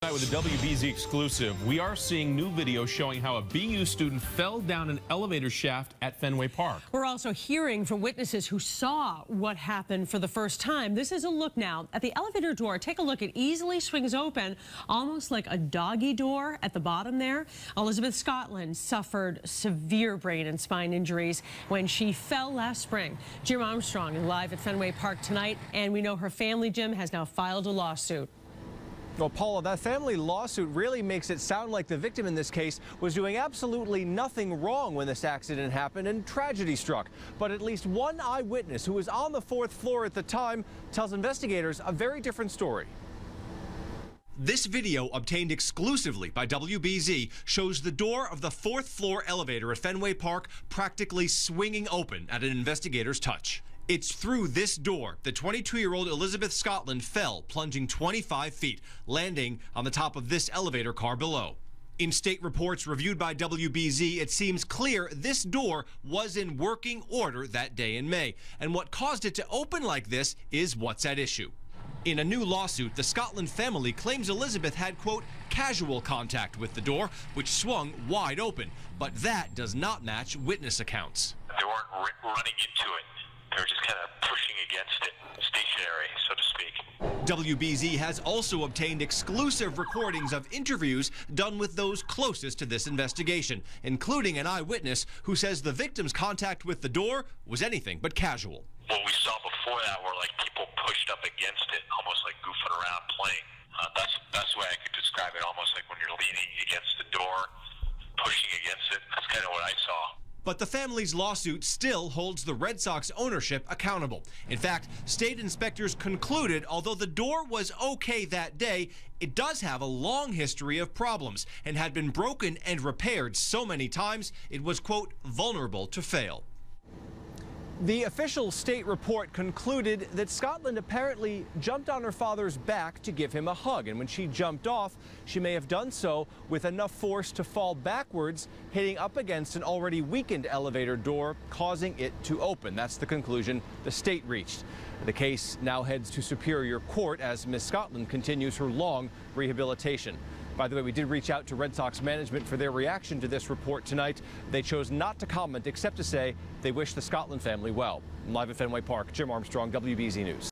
Tonight with a WBZ exclusive, we are seeing new video showing how a BU student fell down an elevator shaft at Fenway Park. We're also hearing from witnesses who saw what happened for the first time. This is a look now at the elevator door. Take a look. It easily swings open, almost like a doggy door at the bottom there. Elizabeth Scotland suffered severe brain and spine injuries when she fell last spring. Jim Armstrong is live at Fenway Park tonight, and we know her family, Jim, has now filed a lawsuit. Well, Paula, that family lawsuit really makes it sound like the victim in this case was doing absolutely nothing wrong when this accident happened and tragedy struck. But at least one eyewitness who was on the fourth floor at the time tells investigators a very different story. This video, obtained exclusively by WBZ, shows the door of the fourth floor elevator at Fenway Park practically swinging open at an investigator's touch. It's through this door that 22-year-old Elizabeth Scotland fell, plunging 25 feet, landing on the top of this elevator car below. In state reports reviewed by WBZ, it seems clear this door was in working order that day in May, and what caused it to open like this is what's at issue. In a new lawsuit, the Scotland family claims Elizabeth had, quote, casual contact with the door, which swung wide open, but that does not match witness accounts. They weren't running into it. They were just kind of pushing against it, stationary, so to speak. WBZ has also obtained exclusive recordings of interviews done with those closest to this investigation, including an eyewitness who says the victim's contact with the door was anything but casual. What we saw before that were like people pushed up against it, almost like goofing around playing. That's the way I could describe it, almost like when you're leaning against the door, pushing against it. That's kind of what I saw. But the family's lawsuit still holds the Red Sox ownership accountable. In fact, state inspectors concluded although the door was okay that day, it does have a long history of problems and had been broken and repaired so many times it was, quote, vulnerable to fail. The official state report concluded that Scotland apparently jumped on her father's back to give him a hug, and when she jumped off, she may have done so with enough force to fall backwards, hitting up against an already weakened elevator door, causing it to open. That's the conclusion the state reached. The case now heads to Superior Court as Ms. Scotland continues her long rehabilitation. By the way, we did reach out to Red Sox management for their reaction to this report tonight. They chose not to comment except to say they wish the Scotland family well. Live at Fenway Park, Jim Armstrong, WBZ News.